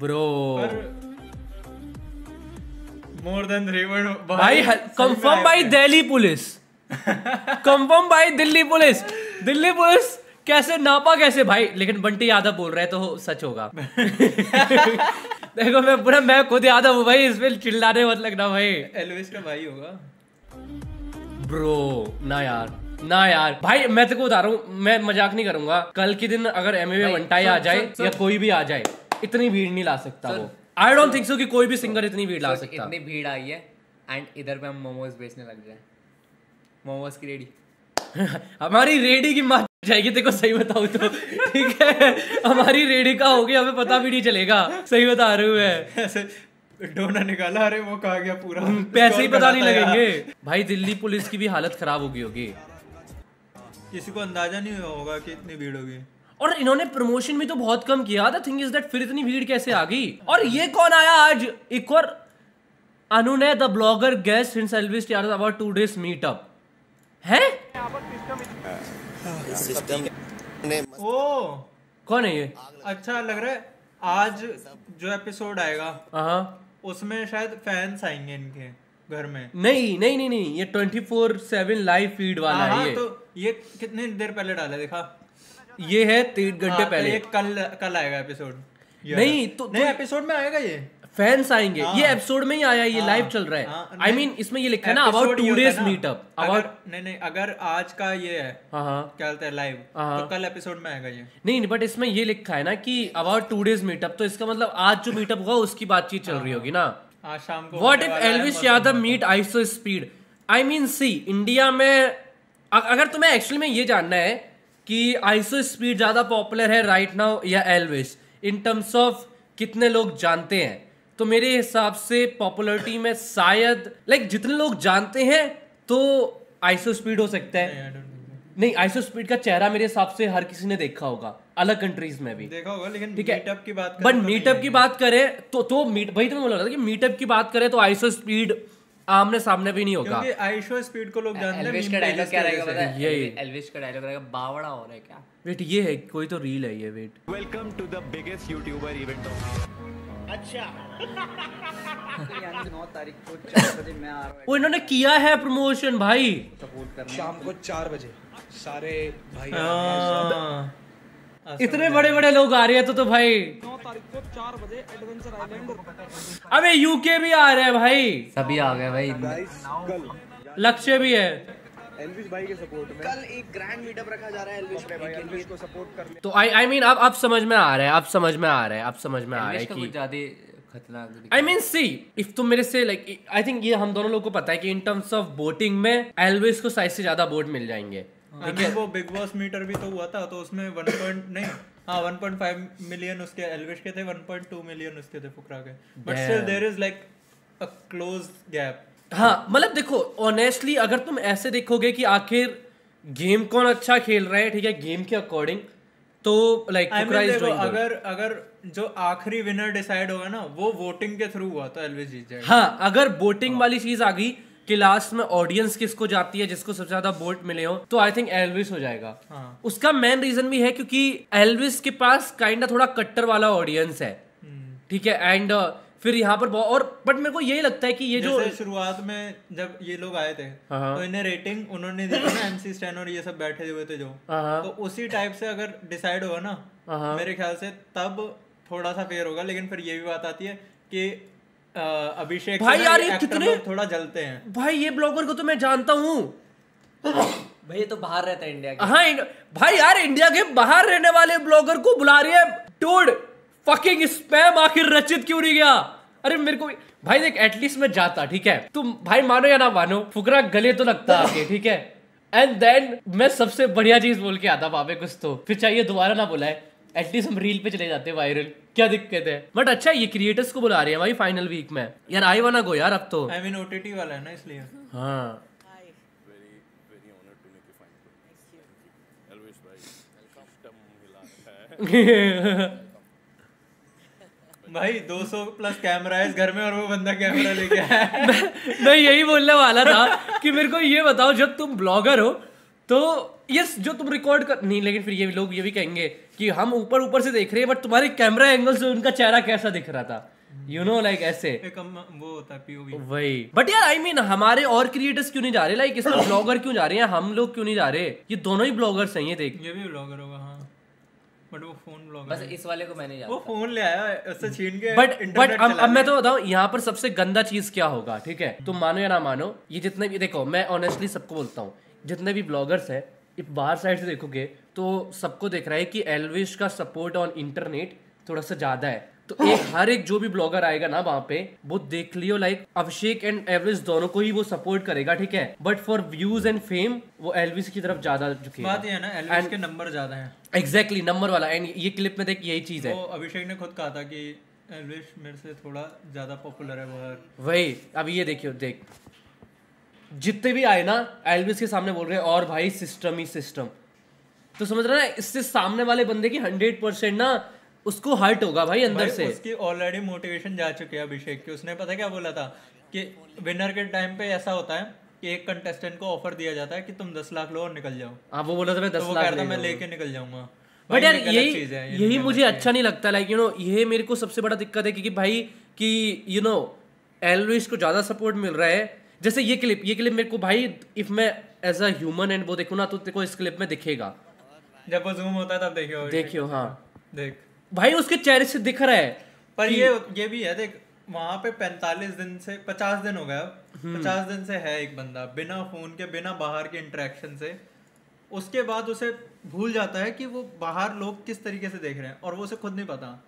Bro मोर than 3 भाई confirm by Delhi police confirm by Delhi police. Delhi police कैसे नापा कैसे भाई, लेकिन बंटी यादव बोल रहे तो सच होगा। देखो मैं खुद यादव हूँ भाई, इस पे चिल्लाने मत लगना भाई। एल्विस का भाई होगा ब्रो। ना यार भाई मैं तेको बता रहा हूँ, मैं मजाक नहीं करूंगा। कल के दिन अगर एमए बंटाई आ जाए या कोई भी आ जाए, इतनी भीड़ नहीं ला सकता वो। आई डोंट थिंक सो कि कोई भी सिंगर इतनी भीड़ ला सकता। इतनी भीड़ आई है एंड इधर पे हम मोमोज बेचने लग जाए, मोमोज की रेडी। हमारी रेडी की मार जाएगी, तेको सही बताऊं तो ठीक है। हमारी रेडी का होगी, हमें पता भी नहीं चलेगा। सही बता रहे हुए ऐसे डोना निकाला, अरे वो कहा गया पूरा, पैसे ही पता नहीं लगेंगे भाई। दिल्ली पुलिस की भी हालत खराब होगी। किसी को अंदाजा नहीं होगा कि इतनी भीड़ होगी। और इन्होंने प्रमोशन भी तो बहुत कम किया। द थिंग इज दैट फिर इतनी भीड़ कैसे आ गई। और ये कौन आया आज एक और, अनु ने the blogger guest hints Elvis Yadav about 2 days meetup है। सिस्टम ओ कौन है ये? अच्छा लग रहा है। आज जो एपिसोड आएगा उसमें शायद फैंस आएंगे इनके घर में। नहीं, ये 24/7 लाइव फीड वाला है ये। तो ये कितनी देर पहले डाला देखा? ये है 3 घंटे पहले। ये कल आएगा एपिसोड। नहीं तो नए एपिसोड में आएगा ये। फैंस आएंगे। ये एपिसोड में ही आया, ये लाइव चल रहा है। आई मीन इसमें ये लिखा है ना अबाउट 2 days मीटअप। नहीं अगर आज का ये है क्या बोलते हैं लाइव, तो कल एपिसोड में आएगा ये। नहीं बट इसमें ये लिखा है ना कि अबाउट 2 days मीटअप, तो इसका मतलब आज जो मीटअप होगा उसकी बातचीत चल रही होगी ना आज शाम को। What if Elvish Yadav meet IShowSpeed? I mean see India में अगर तुम्हें एक्चुअली में ये जानना है कि आइसो स्पीड ज्यादा पॉपुलर है राइट नाउ या एल्विस इन टर्म्स ऑफ कितने लोग जानते हैं, तो मेरे हिसाब से पॉपुलरिटी में शायद लाइक जितने लोग जानते हैं तो आइसो स्पीड हो सकता है। नहीं आइसो स्पीड का चेहरा मेरे हिसाब से हर किसी ने देखा होगा, अलग कंट्रीज में भी देखा होगा, लेकिन ठीक है मीटअप की बात बट मीटअप की बात करें तो वही तो मैं बोल रहा था कि मीटअप की बात करें तो आइसो स्पीड आमने सामने भी नहीं होगा। क्योंकि आइसो स्पीड को लोग जानते हैं। एल्विस का डायलॉग क्या रहेगा पता है? यही एल्विस का डायलॉग रहेगा बावड़ा हो रहा है क्या? वेट ये है कोई तो रील है ये। Wait welcome to the biggest YouTuber event. अच्छा यानी 9 तारीख को 4 बजे मैं आ रहा हूँ। वो इन्होंने किया है प्रमोशन भाई, सपोर्ट करना। शाम को 4 बजे सारे भाई इतने बड़े लोग आ रहे हैं तो भाई 9 तारीख को 4 बजे एडवेंचर आइलैंड। अबे यूके भी आ रहे हैं भाई, सभी आ गए भाई। कल लक्ष्य भी है। एल्विस भाई के सपोर्ट में कल एक ग्रैंड मीटअप रखा जा रहा है एल्विस भाई, एल्विस को सपोर्ट करने। तो आई मीन अब समझ में आ रहा है, अब समझ में आ रहा है कि ज्यादा खतरनाक। आई मीन सी इफ तुम मेरे से लाइक आई थिंक ये हम दोनों लोगों को पता है कि इन टर्म्स ऑफ वोटिंग में एल्विस को साइज से ज्यादा वोट मिल जाएंगे। वो बिग बॉस मीटर भी तो हुआ था, तो उसमें 1.5 मिलियन उसके एल्विस के थे, 1.2 मिलियन उसके थे फुकरा के। But still there is like a close gap. हाँ मतलब देखो ऑनेस्टली अगर तुम ऐसे देखोगे कि आखिर गेम कौन अच्छा खेल रहा है, ठीक है गेम के अकॉर्डिंग, तो लाइक अगर जो आखिरी विनर डिसाइड होगा ना वो वोटिंग के थ्रू हुआ तो एल्विस जीत जाएगा। हाँ अगर वोटिंग वाली चीज आ गई कि लास्ट में ऑडियंस किसको जाती है, जिसको सबसे ज्यादा वोट मिले हो, तो आई थिंक एल्विस हो जाएगा। हाँ। उसका मेन रीजन भी है क्योंकि एल्विस के पास काइंडा थोड़ा कट्टर वाला ऑडियंस है, ठीक है। एंड फिर यहाँ पर और बट मेरे को यही लगता है कि ये जो शुरुआत में जब ये लोग आए थे तो इन्हें रेटिंग उन्होंने दी थी ना, MC स्टैन और ये सब बैठे हुए थे जो, तो उसी टाइप से अगर डिसाइड होगा ना मेरे ख्याल से तब थोड़ा सा फेयर होगा। लेकिन फिर ये भी बात आती है कि अभिषेक भाई यार ये कितने थोड़ा जलते हैं भाई। ये ब्लॉगर को तो मैं जानता हूँ भाई ये तो बाहर रहता है इंडिया के। हाँ भाई यार इंडिया के बाहर रहने वाले ब्लॉगर को बुला रही है टूड फकिंग स्पैम। आखिर रचित क्यों नहीं गया? अरे मेरे को भाई देख एटलीस्ट मैं जाता, ठीक है तुम भाई मानो या ना मानो फुकरा गले तो लगता आके, ठीक है। एंड देन मैं सबसे बढ़िया चीज बोल के आता वहां पे कुछ, तो फिर चाहिए दोबारा ना बुलाए, एटलीस्ट हम रील पे चले जाते वायरल, क्या दिक्कत है। बट अच्छा ये क्रिएटर्स को बुला रहे हैं भाई फाइनल वीक में यार। आई वाना गो यार अब तो। आई मीन OTT वाला है ना इसलिए। हाँ भाई 200 प्लस कैमरा है इस घर में और वो बंदा कैमरा लेके आया। मैं यही बोलने वाला था कि मेरे को ये बताओ जब तुम ब्लॉगर हो तो यस जो तुम रिकॉर्ड कर नहीं, लेकिन फिर ये लोग ये भी कहेंगे कि हम ऊपर ऊपर से देख रहे हैं बट तुम्हारे कैमरा एंगल से उनका चेहरा कैसा दिख रहा था, यू नो लाइक ऐसे एक वो होता है POV। वही बट यार आई मीन हमारे और क्रिएटर्स क्यों नहीं जा रहे, लाइक इसमें ब्लॉगर क्यों जा रहे हैं, हम लोग क्यों नहीं जा रहे, ये दोनों ही ब्लॉगर्स हैं, ये देख ये भी ब्लॉगर होगा हाँ, बट वो फोन ब्लॉगर बस इस वाले को मैंने वो फोन ले आया उससे छीन के बट अब मैं तो बताऊं यहाँ पर सबसे गंदा चीज क्या होगा, ठीक है, तुम मानो या ना मानो, ये जितने भी देखो मैं ऑनेस्टली सबको बोलता हूँ, जितने भी ब्लॉगर्स है इफ बाहर साइड से देखोगे तो सबको देख रहा है कि एल्विश का सपोर्ट ऑन इंटरनेट थोड़ा सा ज्यादा है, तो हर एक जो भी ब्लॉगर आएगा ना वहां पे वो देख लियो लाइक अभिषेक एंड एल्विश दोनों को ही वो सपोर्ट करेगा, ठीक है, but for views and fame वो एल्विश की तरफ ज्यादा झुकेगा। बात ये है ना एल्विश के नंबर ज्यादा हैं, एग्जैक्टली नंबर वाला, एंड ये क्लिप में देख यही चीज है, वो अभिषेक ने खुद कहा था कि एल्विश मेरे से थोड़ा ज्यादा पॉपुलर है बाहर। वही अभी ये देखियो, देख जितने भी आए ना एल्विस के सामने बोल रहे हैं और भाई सिस्टम ही सिस्टम, तो समझ रहा है इससे सामने वाले बंदे की 100% ना उसको हर्ट होगा भाई अंदर से, उसकी ऑलरेडी मोटिवेशन जा चुकी है अभिषेक की, उसने पता क्या बोला था कि विनर के टाइम पे ऐसा होता है कि एक कंटेस्टेंट को ऑफर दिया जाता है कि तुम 10 लाख लो और निकल जाओ, हाँ वो बोला था मैं 10 लाख मैं लेके निकल जाऊंगा, बट यार यही मुझे अच्छा नहीं लगता, लाइक यू नो ये मेरे को सबसे बड़ा दिक्कत है क्योंकि भाई कि यू नो एल्विश को ज्यादा सपोर्ट मिल रहा है, जैसे ये क्लिप मेरे को भाई इफ मैं एज अ ह्यूमन एंड वो देखूं ना तो तेरे को इस क्लिप में दिखेगा, जब वो जूम होता है तब देखियो हाँ देख भाई उसके चेहरे से दिख रहा है, पर ये भी है देख वहां पे 45 दिन से 50 दिन हो गया, 50 दिन से है एक बंदा बिना फोन के बिना बाहर के इंटरेक्शन से, उसके बाद उसे भूल जाता है कि वो बाहर लोग किस तरीके से देख रहे हैं और वो उसे खुद नहीं पता,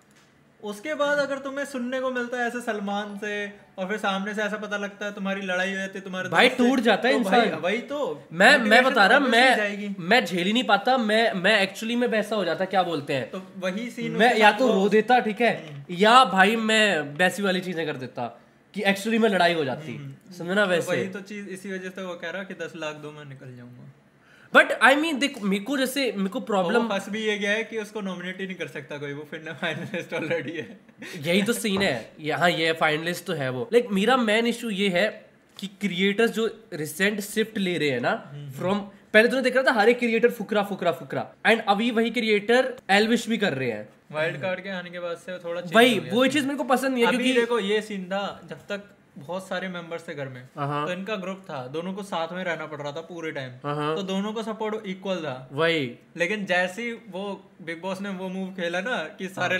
उसके बाद अगर तुम्हें सुनने को मिलता है ऐसे सलमान से और फिर सामने से ऐसा पता लगता है तुम्हारी लड़ाई हुई थी तुम्हारे भाई टूट जाता है तो इंसान, वही तो मैं बता रहा मैं झेल ही नहीं पाता, मैं एक्चुअली में वैसा हो जाता क्या बोलते हैं, तो वही सीन मैं या तो रो देता, ठीक है, या भाई मैं वैसी वाली चीजें कर देता कि एक्चुअली में लड़ाई हो जाती, समझना वैसे, वही तो चीज इसी वजह से वो कह रहा कि 10 लाख दो मैं निकल जाऊंगा, बट आई मीन देख मेरे को प्रॉब्लम फंस भी ये गया है कि उसको नॉमिनेट ही नहीं कर सकता कोई, वो फिर फाइनलिस्ट ऑलरेडी है, यही तो सीन है यहाँ, ये फाइनलिस्ट तो है वो, लाइक मेरा मेन इशू ये है कि क्रिएटर्स जो रिसेंट शिफ्ट ले रहे हैं ना फ्रॉम, पहले तो देख रहा था हर एक क्रिएटर फुकरा एंड अभी वही क्रिएटर एल्विश भी कर रहे हैं, वाइल्ड कार्ड के आने के बाद से थोड़ा वही वो चीज मेरे को पसंद नहीं है, क्योंकि क्योंकि देखो ये सीन था जब तक बहुत सारे मेंबर्स थे घर में, तो इनका ग्रुप था, दोनों को साथ में रहना पड़ रहा था पूरे टाइम, तो दोनों को सपोर्ट इक्वल था, वही, लेकिन जैसे ही वो बिग बॉस ने वो मूव खेला ना कि सारे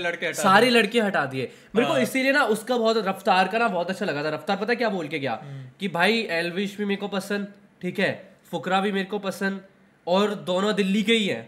लड़के हटा दिए, मेरे को इसीलिए ना उसका बहुत रफ्तार का ना बहुत अच्छा लगा था, रफ्तार पता क्या बोल के गया कि भाई एल्विश भी मेरे को पसंद, ठीक है, फुकरा भी मेरे को पसंद और दोनों दिल्ली के ही है,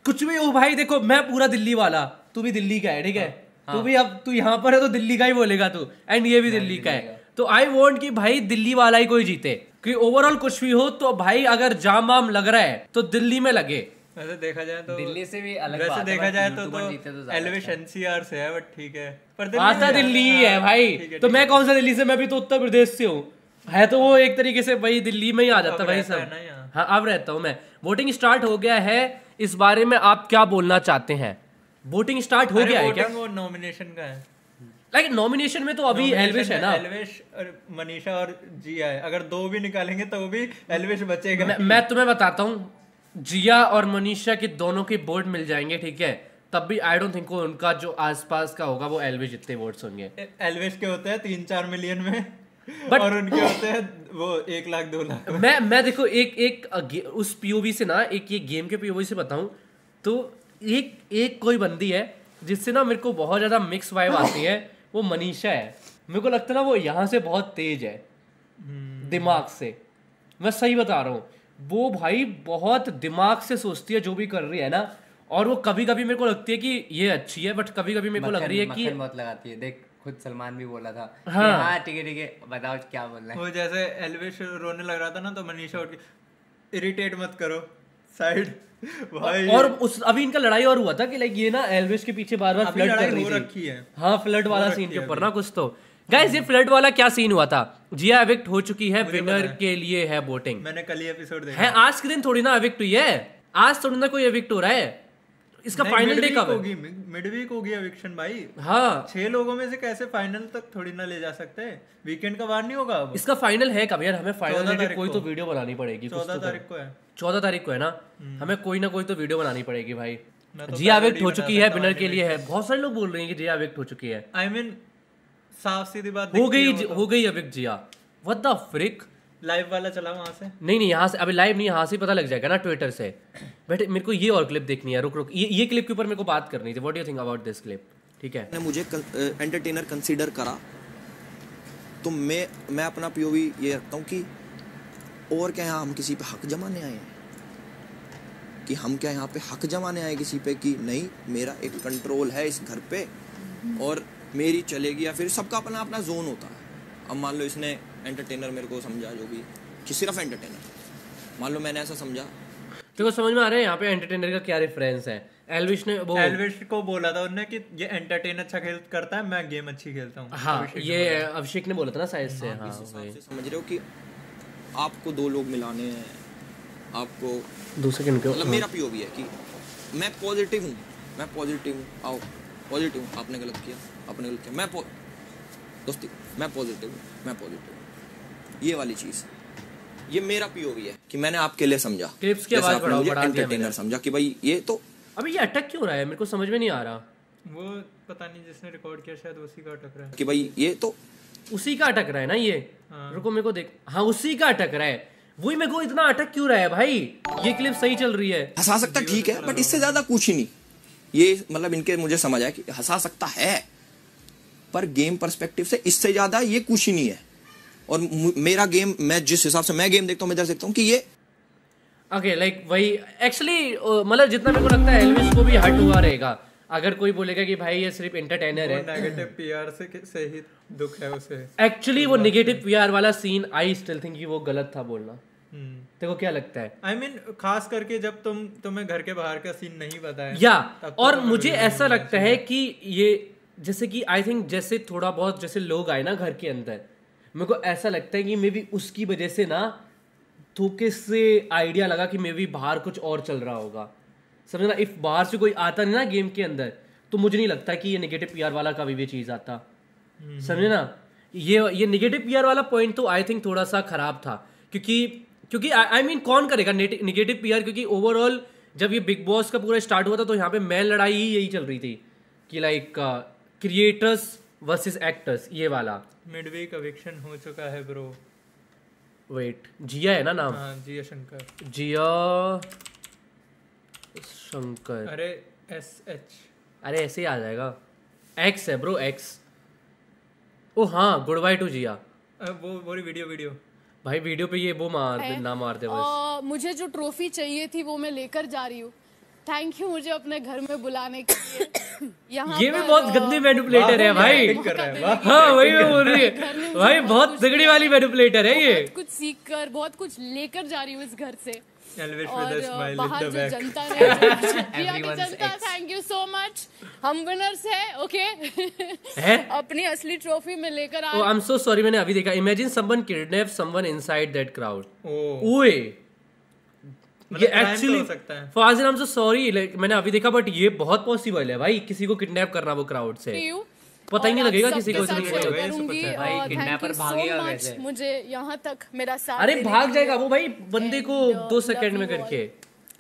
कुछ भी हो भाई, देखो मैं पूरा दिल्ली वाला, तू भी दिल्ली का है, ठीक है, तू भी अब तू यहाँ पर है तो दिल्ली का ही बोलेगा तू, एंड ये भी दिल्ली का है, तो आई वॉन्ट कि भाई दिल्ली वाला ही कोई जीते, कि ओवरऑल कुछ भी हो तो भाई अगर जाम वाम लग रहा है तो दिल्ली में लगे, वैसे देखा जाए तो दिल्ली से भी अलग वैसे बात है, देखा जाए तो एल्विश NCR से है, बट ठीक है, पर आता दिल्ली ही है भाई, तो मैं कौन सा दिल्ली से, मैं भी तो उत्तर प्रदेश से हूँ, है तो वो एक तरीके से भाई दिल्ली में ही आ जाता भाई सब, हाँ अब रहता हूँ मैं। वोटिंग स्टार्ट हो गया है, इस बारे में आप क्या बोलना चाहते हैं? वोटिंग स्टार्ट हो गया है क्या? वो नॉमिनेशन का है, लाइक नॉमिनेशन में तो अभी एल्विश है ना, एल्विश और मनीषा और जिया है, अगर दो भी निकालेंगे तो भी एल्विश बचेगा। मैं तुम्हें बताता हूँ, जिया और मनीषा के दोनों के वोट मिल जाएंगे, ठीक है, तब भी आई डोंट थिंक उनका जो आसपास का होगा वो एल्विश जितने वोट्स होंगे। एल्विश के होते हैं 3-4 मिलियन में, But, और उनके होते हैं वो 1 लाख 2 लाख। मैं देखो एक उस पीओवी से ना, एक ये गेम के पीओवी से बताऊं तो एक कोई बंदी है जिससे ना मेरे को बहुत ज्यादा मिक्स वाइब आती है, वो मनीषा है। मेरे को लगता है ना वो यहाँ से बहुत तेज है दिमाग से, मैं सही बता रहा हूँ, वो भाई बहुत दिमाग से सोचती है जो भी कर रही है ना, और वो कभी कभी मेरे को लगती है कि ये अच्छी है, बट कभी कभी मेरे को लग रही है कि बहुत लगाती है। देख खुद सलमान भी बोला था, हाँ ठीक है बताओ क्या बोलना है। वो जैसे एल्विश रोने लग रहा था ना, तो मनीषा उठ के इरिटेट मत करो साइड भाई। और उस अभी इनका लड़ाई और हुआ था कि लाइक ये ना एल्विश के पीछे बार बार फ्लर्ट कर रही थी, हाँ फ्लर्ट वाला सीन के ऊपर ना कुछ। तो गाइस ये फ्लर्ट वाला क्या सीन हुआ था? जिया एविक्ट हो चुकी है, विनर के लिए है वोटिंग। मैंने कल ही एपिसोड देखा है, आज के दिन थोड़ी ना एविक्ट हुई है, आज थोड़ी ना कोई एविक्ट हो रहा है। इसका फाइनल डे कब है? मिड वीक होगी एविक्शन भाई। हाँ 6 लोगों में से कैसे फाइनल तक थोड़ी ना ले जा सकते? वीकेंड का वार नहीं होगा अब। इसका फाइनल है कब यार? हमें फाइनल डे कोई तो वीडियो बनानी पड़ेगी। 14 तारीख को है। 14 तारीख को है ना, हमें कोई ना कोई तो वीडियो बनानी पड़ेगी भाई। जिया विक्ट हो चुकी है, विनर के लिए है। बहुत सारे लोग बोल रहे हैं कि जिया विक्ट हो चुकी है। आई मीन साफ सीधी बात हो गई विक्ट जिया। What the frick. लाइव वाला चला वहां से? नहीं यहाँ से अभी लाइव नहीं, यहाँ से पता लग जाएगा ना ट्विटर से। बट मेरे को ये और क्लिप देखनी है, रुक ये क्लिप के ऊपर मेरे को बात करनी थी। What do you think about this clip? ठीक है, मुझे एंटरटेनर कंसीडर करा तो मैं अपना पीओवी ये रखता हूँ कि और क्या यहाँ हम किसी पे हक जमाने आए हैं, कि हम क्या यहाँ पे हक जमाने आए किसी पे, कि नहीं मेरा एक कंट्रोल है इस घर पे और मेरी चलेगी, या फिर सबका अपना अपना जोन होता है। अब मान लो इसने एंटरटेनर मेरे को समझा जो भी कि सिर्फ एंटरटेनर, मान लो मैंने ऐसा समझा। देखो समझ में आ रहा है यहाँ पे एंटरटेनर का क्या रेफरेंस है। एल्विश को बोला था उन्होंने कि ये एंटरटेन अच्छा करता है, मैं गेम अच्छी खेलता हूँ। हाँ ये अभिषेक ने बोला था ना शायद से। हाँ से समझ रहे हो कि आपको दो लोग मिलाने हैं, आपको दूसरे के मतलब मेरा पीओवी है कि मैं पॉजिटिव हूँ, आओ पॉजिटिव हूँ, आपने गलत किया, मैं दोस्ती मैं पॉजिटिव हूँ, ये वाली चीज़, ये मेरा पीओवी है कि मैंने आपके लिए समझा, क्लिप्स की आवाज बढ़ा दिया एंटरटेनर समझा कि भाई ये तो अभी ये अटक क्यों रहा है, मेरे को समझ में नहीं आ रहा। वो पता नहीं जिसने रिकॉर्ड किया शायद उसी का अटक रहा है कि भाई ये तो उसी का अटक रहा है ना ये। हाँ। रुको मेरे को देख, हाँ उसी का अटक रहा है, वही मेरे को इतना अटक क्यों रहा है भाई। ये क्लिप सही चल रही है, हंसा सकता ठीक है, बट इससे ज्यादा कुछ ही नहीं। ये मतलब इनके मुझे समझ आया कि हंसा सकता है, पर गेम पर्सपेक्टिव से इससे ज्यादा ये कुछ ही नहीं है। और मेरा गेम, मैं जिस हिसाब से मैं गेम देखता हूँ, मैं इधर देखता हूँ कि ये ओके लाइक वही एक्चुअली मतलब जितना मेरे को लगता है एल्विस को भी हर्ट हुआ रहेगा अगर कोई बोलेगा कि भाई ये सिर्फ एंटरटेनर है। नेगेटिव पीआर से ही दुख है उसे। एक्चुअली वो नेगेटिव पीआर वाला सीन आई स्टिल थिंक कि वो गलत था बोलना। तेरे को क्या लगता है? आई मीन खास करके जब तुम्हें घर के बाहर का सीन नहीं पता है या और मुझे ऐसा लगता है कि ये जैसे कि आई थिंक जैसे थोड़ा बहुत जैसे लोग आए ना घर के अंदर, मेरे को ऐसा लगता है कि मे बी उसकी वजह से ना थोके से आइडिया लगा कि मे बी बाहर कुछ और चल रहा होगा। समझना, इफ बाहर से कोई आता नहीं ना गेम के अंदर तो मुझे नहीं लगता कि ये नेगेटिव पीआर वाला कभी भी चीज आता। समझे ना, ये नेगेटिव पीआर वाला पॉइंट तो आई थिंक थोड़ा सा खराब था क्योंकि आई मीन कौन करेगा नेगेटिव पीआर, क्योंकि ओवरऑल जब ये बिग बॉस का पूरा स्टार्ट हुआ था तो यहाँ पे मेन लड़ाई ही यही चल रही थी कि लाइक क्रिएटर्स वर्सेस एक्टर्स, ये वाला। मिडवीक एविक्शन हो चुका है ब्रो। वेट, जिया है ना नाम? हाँ जिया शंकर। जिया शंकर, अरे SH, अरे ऐसे ही आ जाएगा। एक्स है ब्रो, एक्स। ओ हाँ, गुड बाय टू जिया। वो वीडियो भाई वीडियो पे ये वो ना मार दे बस। मुझे जो ट्रॉफी चाहिए थी वो मैं लेकर जा रही हूँ। थैंक यू मुझे अपने घर में बुलाने के लिए। यहाँ ये भी बहुत गंदी मैनिपुलेटर है भाई। हाँ वही मैं बोल रही है भाई, बहुत तगड़ी वाली मैनिपुलेटर है ये। कुछ सीख कर बहुत कुछ लेकर जा रही हूँ इस घर से। और बाहर जो जनता ने थैंक यू सो मच, हम विनर्स है ओके। अपनी असली ट्रॉफी में लेकर आ। आई एम सो सॉरी, मैंने अभी देखा। Imagine someone kidnap someone inside that crowd. ओए ये actually Fazil, I am so sorry, मैंने अभी देखा, बट ये बहुत पॉसिबल है भाई किसी को किडनैप करना वो क्राउड से। पता ही नहीं लगेगा किसी को। भाई किडनैपर भागेगा कैसे? मुझे यहाँ तक मेरा साथ। अरे भाग जाएगा वो भाई, बंदे को 2 सेकंड में करके।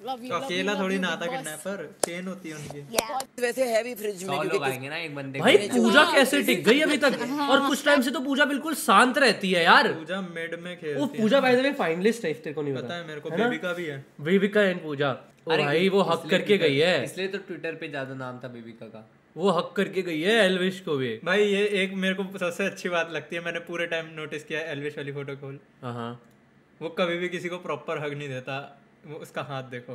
अकेला थोड़ी ना आता किडनैपर, चेन होती है उनकी। वैसे है भी फ्रिज में लोग आएंगे ना एक बंदे। भाई पूजा कैसे टिक गई अभी तक? और कुछ टाइम से तो पूजा बिल्कुल शांत रहती है यार। पूजा मिड में खेलती है। वो पूजा बाय द वे फाइनलिस्ट है, तेरे को नहीं पता है? मेरे को बेबिका भी है। बेबिका एंड पूजा। और भाई वो हक करके गई है, इसलिए तो ट्विटर पे ज्यादा नाम था बेबिका का। वो हक करके गई है एल्विश को भी। भाई ये एक मेरे को सबसे अच्छी बात लगती है, मैंने पूरे टाइम नोटिस किया एल्विश वाली फोटो खोल। हाँ वो कभी भी किसी को प्रॉपर हग नहीं देता। वो उसका हाथ देखो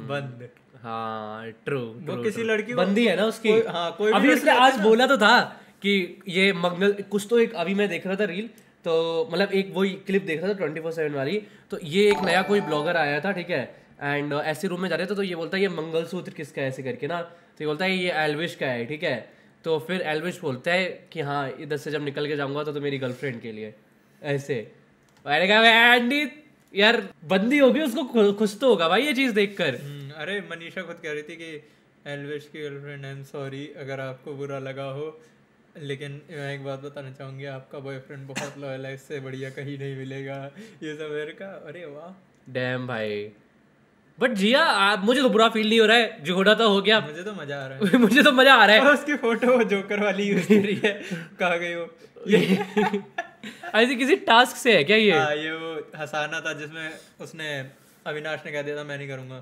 बंद। हाँ ट्रू, वो किसी लड़की बंदी है ना उसकी। हाँ कोई अभी उसने आज बोला तो था कि ये मंगल कुछ तो एक, अभी मैं देख रहा था रील, तो मतलब एक वही क्लिप देख रहा था 24/7 वाली, तो ये एक नया कोई ब्लॉगर आया था, ठीक है, एंड ऐसे रूम में जा रहे थे तो ये बोलता है ये मंगलसूत्र किसका है ऐसे करके ना, तो ये बोलता है ये एल्विश का है, ठीक है। तो फिर एल्विश बोलता है कि हाँ इधर से जब निकल के जाऊंगा तो मेरी गर्लफ्रेंड के लिए ऐसे। मैंने कहा एंडी यार बंदी होगी, उसको खुश तो होगा भाई ये चीज देखकर। अरे मनीषा खुद कह रही थी कि एल्विश की गर्लफ्रेंड, आई एम सॉरी अगर आपको बुरा लगा हो, लेकिन मैं एक बात बताना चाहूंगी, आपका बॉयफ्रेंड बहुत लॉयल है, इससे बढ़िया कहीं नहीं मिलेगा, ये सब मेरे का। अरे वाह, डैम भाई बट जिया मुझे तो बुरा फील नहीं हो रहा है, जो होना था हो गया। मुझे तो मजा आ रहा है मुझे तो मजा आ रहा है। उसकी फोटो जोकर वाली यूज कर रही है, कहाँ गई वो? ऐसे किसी टास्क से है क्या ये? ये वो हंसाना था जिसमें उसने अविनाश ने कह दिया था मैं नहीं करूंगा।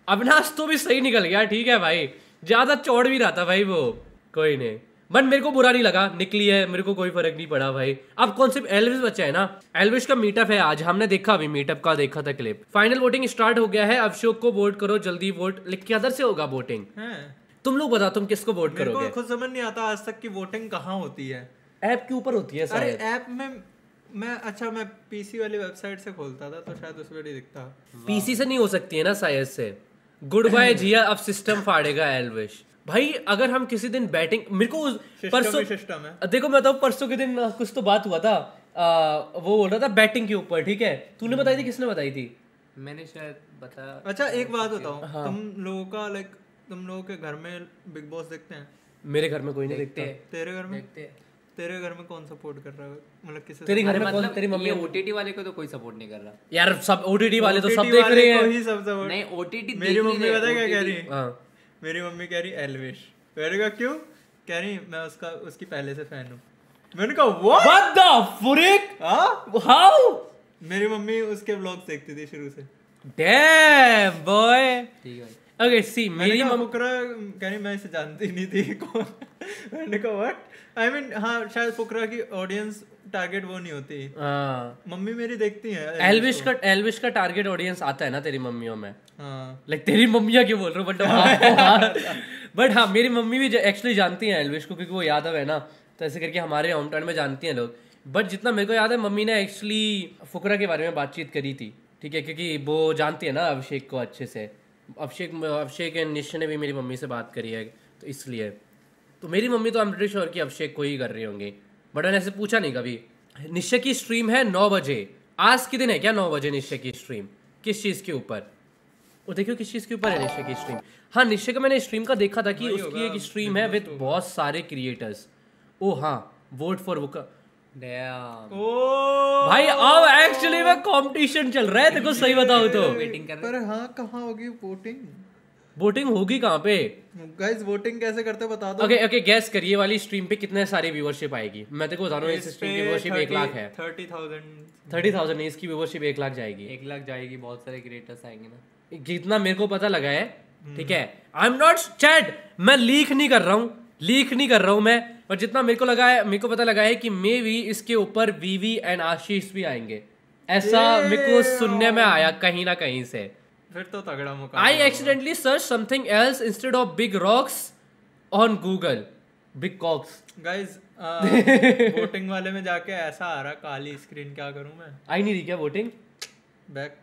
अविनाश तो भी सही निकल गया, ठीक है भाई, ज्यादा चौड़ भी रहा था भाई वो, कोई नहीं। बट मेरे को बुरा नहीं लगा, निकली है, मेरे को कोई फर्क नहीं पड़ा भाई। अब कौन से एल्विस बच्चा है ना, एल्विस का मीटअप है आज, हमने देखा, अभी मीटअप का देखा था क्लिप। फाइनल वोटिंग स्टार्ट हो गया है, अभिषेक को वोट करो जल्दी, वोट लिख के अदर से होगा वोटिंग। तुम लोग बताओ तुम किसको वोट करोगे? मेरे को खुद समझ नहीं आता आज तक की वोटिंग कहाँ होती है। ऐप के ऊपर होती है। अरे ऐप में मैं पीसी वाली वेबसाइट से खोलता था तो शायद उसमें नहीं दिखता। पीसी से नहीं हो सकती है ना शायद से। गुड बाय जिया, अब सिस्टम फाड़ेगा एल्विश भाई। अगर हम किसी दिन बैटिंग, मेरे को परसों सिस्टम है, देखो मैं तो परसों के दिन कुछ तो बात हुआ था, वो बोल रहा था बैटिंग के ऊपर, ठीक है? तूने बताई थी, किसने बताई थी? मैंने शायद बताया। अच्छा एक बात बताओ, तुम लोगों का तुम लोगों के घर में बिग बॉस देखते हैं? मेरे घर में कोई नहीं देखते। तेरे घर में? तेरे घर में कौन सपोर्ट कर रहा है, मतलब किसे? तेरे घर में कौन? तेरी मम्मी? ओटीटी वाले को तो कोई सपोर्ट नहीं कर रहा यार, सब ओटीटी वाले तो सब देख रहे हैं। नहीं ओटीटी मेरी मम्मी पता क्या कह रही? मेरी मम्मी कह रही एल्विश। मैंने कहा क्यों? कह रही मैं उसकी पहले से फैन हूँ। मैंने कहा व्हाट द फ्रिक, हाउ? मेरी मम्मी उसके व्लॉग्स देखती थी शुरू से। Dam boy. ठीक है ओके सी, मेरी मम्मी कह रही मैं इसे जानती नहीं थी। मैंने कहा व्हाट? आई मीन हाँ, शायद फुकरा की ऑडियंस टारगेट वो नहीं होती। मम्मी मेरी देखती हैं एल्विश का टारगेट ऑडियंस आता है ना तेरी मम्मियों में। लाइक तेरी मम्मियाँ क्यों बोल रहे हो, बट हाँ मेरी मम्मी भी एक्चुअली जानती हैं एल्विश को, क्योंकि वो यादव है ना, तो ऐसे करके हमारे होम टाउन में जानती हैं लोग। बट जितना मेरे को याद है, मम्मी ने एक्चुअली फुकरा के बारे में बातचीत करी थी, ठीक है, क्योंकि वो जानती है ना अभिषेक को अच्छे से। अभिषेक एंड निश्चय ने भी मेरी मम्मी से बात करी है, तो इसलिए तो मेरी मम्मी तो आई एम प्रीटी श्योर कि अभिषेक को ही कर रही होंगी। बट मैंने ऐसे पूछा नहीं कभी। निश्चय की स्ट्रीम है 9 बजे, आज के दिन है क्या 9 बजे निश्चय की स्ट्रीम? किस चीज़ के ऊपर? वो देखियो किस चीज़ के ऊपर है निश्चय की स्ट्रीम। हाँ, निश्चय का मैंने स्ट्रीम का देखा था कि उसकी एक स्ट्रीम है विद बहुत सारे क्रिएटर्स। ओ हाँ, वोट फॉर वो भाई अब एक्चुअली में कंपटीशन चल रहा है, देखो सही बताऊं तो। वेटिंग कर पर हाँ, कहाँ होगी वोटिंग? वोटिंग होगी कहाँ पे गाइस? वोटिंग कैसे करते बता दो। ओके गैस करिए वाली स्ट्रीम पे कितने सारी व्यूअरशिप आएगी। मैं देखो बता रहा हूँ, इस स्ट्रीम की व्यूअरशिप 1 लाख है। 30,000 नहीं, इसकी व्यूअरशिप 1 लाख जाएगी। 1 लाख जाएगी, बहुत सारे क्रिएटर्स आएंगे ना। जितना मेरे को पता लगा है, ठीक है, आई एम नॉट चैट, मैं लीक नहीं कर रहा हूँ मैं, और जितना मेरे को पता लगा है कि मे भी इसके ऊपर वीवी एंड आशीष भी आएंगे, ऐसा मेरे को सुनने में आया कहीं ना कहीं से। फिर तो तगड़ा मुकाबला। I accidentally search something else instead of big rocks on Google, big cocks. Guys voting वाले में जाके ऐसा आ रहा काली स्क्रीन, क्या करूं मैं? आई नहीं रही क्या वोटिंग? बैक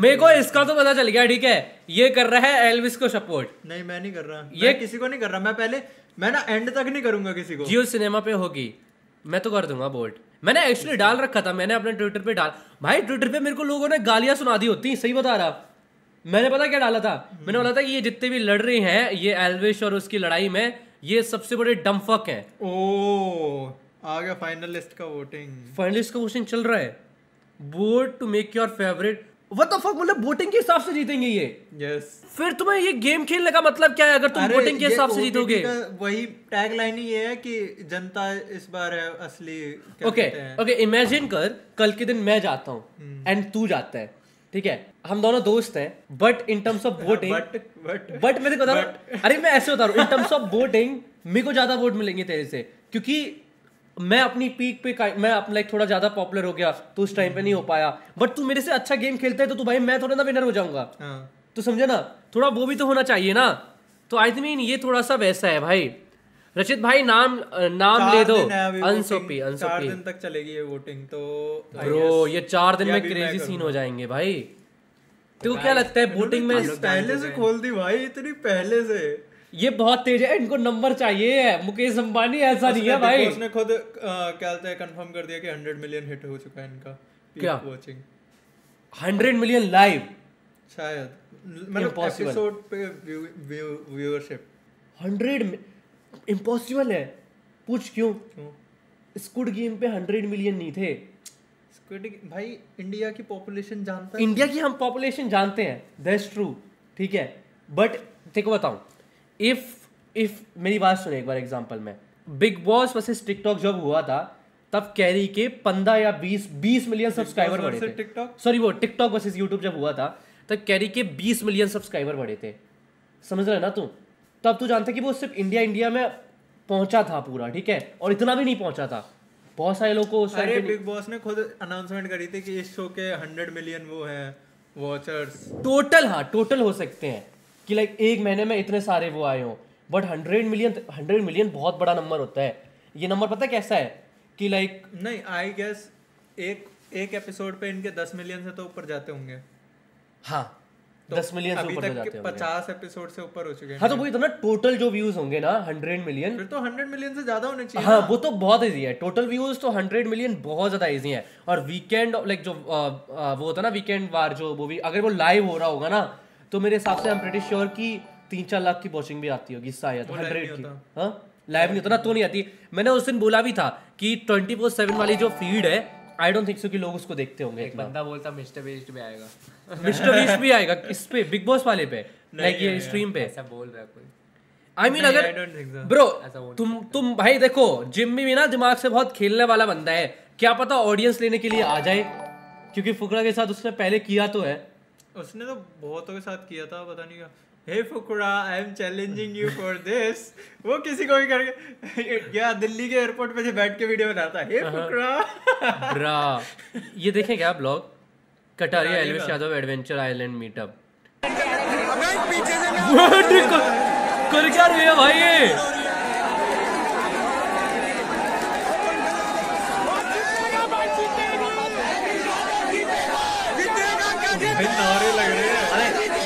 मेरे को इसका तो पता चल गया, ठीक है, ये कर रहा है एल्विस को सपोर्ट। नहीं मैं नहीं कर रहा, ये किसी को नहीं कर रहा। मैं ना एंड तक नहीं करूंगा किसी को। जियो सिनेमा पे होगी, मैं तो कर दूंगा वोट। मैंने एक्चुअली डाल रखा था, मैंने अपने ट्विटर पे भाई ट्विटर पे मेरे को लोगों ने गालियां सुना दी होती, सही बता रहा। मैंने पता क्या डाला था? मैंने बोला था कि ये जितने भी लड़ रहे हैं, ये एल्विश और उसकी लड़ाई में, ये सबसे बड़े डम्फक हैं। आ गया फाइनलिस्ट का वोटिंग चल रहा है। Vote to make your favourite, what the fuck, मतलब वोटिंग के हिसाब से जीतेंगे ये। यस। फिर तुम्हें ये गेम खेलने का मतलब क्या है अगर तुम वोटिंग के हिसाब से जीतोगे? वही टैग लाइन ही ये है कि जनता इस बार है असली। ओके इमेजिन कर, कल के दिन मैं जाता हूँ एंड तू जाता है, ठीक है, हम दोनों दोस्त हैं, but in terms of voting but मैं बता रहा हूँ, अरे मैं ऐसे बता रहा हूँ, इन टर्म्स ऑफ वोटिंग मेरे को ज्यादा वोट मिलेंगे तेरे से, क्योंकि मैं अपनी पीक पे मैं अपना लाइक थोड़ा ज्यादा पॉपुलर हो गया, तो उस टाइम पे नहीं हो पाया। बट तू मेरे से अच्छा गेम खेलता है तो भाई मैं थोड़ा ना विनर हो जाऊंगा। तो समझे ना, थोड़ा वो भी तो होना चाहिए ना। तो आई मीन ये थोड़ा सा वैसा है भाई। रचित भाई नाम ले दो। अनसोपी 4 दिन तक चलेगी ये वोटिंग, तो ब्रो ये 4 दिन में क्रेजी सीन हो जाएंगे भाई। तो क्या लगता है वोटिंग में? पहले से खोल दी भाई, इतनी पहले से। ये बहुत तेज है, इनको नंबर चाहिए है। मुकेश अंबानी ऐसा नहीं है भाई। उसने खुद क्या कंफर्म कर दिया कि 100 मिलियन हिट हो चुका है इनका क्या वॉचिंग। 100 मिलियन लाइव शायद, मतलब एपिसोड पे व्यूअरशिप 100 इम्पॉसिबल है। पूछ क्यों? स्क्विड गेम पे 100 मिलियन नहीं थे। स्क्विड भाई इंडिया की पॉपुलेशन जानता है, इंडिया की हम पॉपुलेशन जानते हैं, दैट्स ट्रू, ठीक है, बट देखो बताऊं, इफ मेरी बात सुने एक बार एग्जांपल में, बिग बॉस वर्सेस टिकटॉक जब हुआ था तब कैरी के 15 या 20 मिलियन सब्सक्राइबर बढ़े थे, सॉरी वो टिकटॉक वर्सेस यूट्यूब जब हुआ था तब कैरी के 20 मिलियन सब्सक्राइबर बढ़े थे, समझ रहे ना तू, तब तू जानते कि वो सिर्फ इंडिया में पहुंचा था पूरा, ठीक है, और इतना भी नहीं पहुंचा था, बहुत सारे लोगों को। अरे बिग बॉस ने खुद अनाउंसमेंट करी थी कि इस शो के 100 मिलियन वो है वॉचर्स टोटल, हाँ टोटल हो सकते हैं कि लाइक एक महीने में इतने सारे वो आए हों, बट 100 मिलियन बहुत बड़ा नंबर होता है। ये नंबर पता है कैसा है कि लाइक नहीं, आई गेस एक एपिसोड पे इनके 10 मिलियन से तो ऊपर जाते होंगे। हाँ तो 10 मिलियन से ऊपर जाते होंगे, 50 एपिसोड से ऊपर हो चुके हैं। हाँ तो वही तो ना, टोटल जो व्यूज होंगे ना 100 मिलियन, फिर तो 100 मिलियन से ज्यादा होने चाहिए। हाँ वो तो बहुत इजी है, टोटल व्यूज तो 100 मिलियन बहुत ज्यादा इजी है। और वीकेंड लाइक जो वो होता है ना वीकेंड वार जो मूवी, अगर वो लाइव हो रहा होगा ना तो मेरे हिसाब से आई एम प्रीटी श्योर कि 3-4 लाख की वॉचिंग भी आती होगी शायद, 100 की। हाँ लाइव नहीं होता ना, तो नहीं आती। मैंने उस दिन बोला भी था कि 24/7 वाली जो फीड है, आई डोंट थिंक सो कि लोग उसको देखते होंगे। एक बंदा बोलता मिस्टर बीस्ट भी आएगा, मिस्टर बीस्ट भी आएगा इस पे, बिग बॉस वाले पे, लाइक ये स्ट्रीम पे ऐसा बोल रहा है कोई। आई मीन अगर ब्रो तुम भाई देखो, जिम्मी भी ना दिमाग से बहुत खेलने वाला बंदा है, क्या पता ऑडियंस लेने के लिए आ जाए, क्योंकि फुकरा के साथ उसने पहले किया तो है, उसने तो बहुतों के साथ किया था, पता नहीं क्या। Hey Fukra, I am challenging you for this, वो किसी को भी करके या दिल्ली के एयरपोर्ट पे से बैठ के वीडियो बनाता है, हे फुकरा ब्रा। ये देखें क्या blog, Kataria Elvis Yadav adventure island meetup, कर क्या रहे हैं भाई ये? नारे लग रहे हैं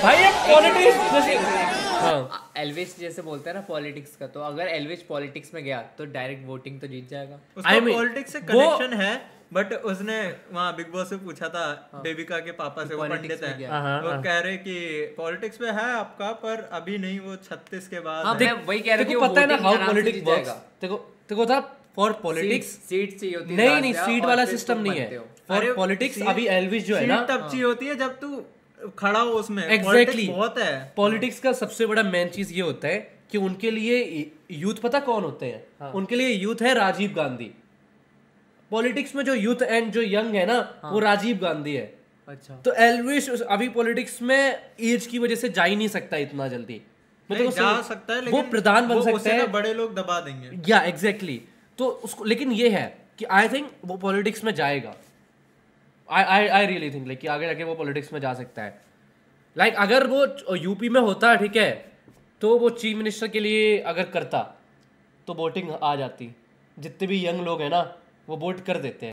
भाई ये पॉलिटिक्स जैसे, हाँ एल्विस जैसे बोलते हैं ना पॉलिटिक्स का, तो अगर एल्विस पॉलिटिक्स में गया तो डायरेक्ट वोटिंग तो जीत जाएगा। उसका पॉलिटिक्स से कनेक्शन है, बट उसने वहाँ बिग बॉस से पूछा था बेबिका के पापा से, वो पंडित है, वो कह रहे कि पॉलिटिक्स में है आपका, पर अभी नहीं, वो 36 के बाद। मैं वही कह रहा हूँ, पता है ना हाउ पॉलिटिक्स वर्क्स। देखो था फॉर पॉलिटिक्स सीट चाहिए होती है, नहीं सीट वाला सिस्टम नहीं है फॉर पॉलिटिक्स। अभी एल्विस जो है ना, तब चाहिए होती है जब तू खड़ा हो उसमें। एग्जैक्टली बहुत है पॉलिटिक्स का सबसे बड़ा मेन चीज ये होता है कि उनके लिए यूथ पता कौन होते हैं, उनके लिए यूथ है राजीव गांधी। पॉलिटिक्स में जो यूथ एंड जो यंग है ना, वो राजीव गांधी है। अच्छा, तो एल्विस अभी पॉलिटिक्स में एज की वजह से जा ही नहीं सकता इतना जल्दी, मतलब जा सकता है लेकिन वो प्रधान बन सकता है, बड़े लोग दबा देंगे। या एग्जैक्टली तो उसको, लेकिन ये है कि आई थिंक वो पॉलिटिक्स में जाएगा। आई रियली थिंक लाइक कि आगे जाके वो पॉलिटिक्स में जा सकता है। लाइक अगर वो यूपी में होता, ठीक है, तो वो चीफ मिनिस्टर के लिए अगर करता तो वोटिंग आ जाती, जितने भी यंग लोग हैं ना वो वोट कर देते हैं।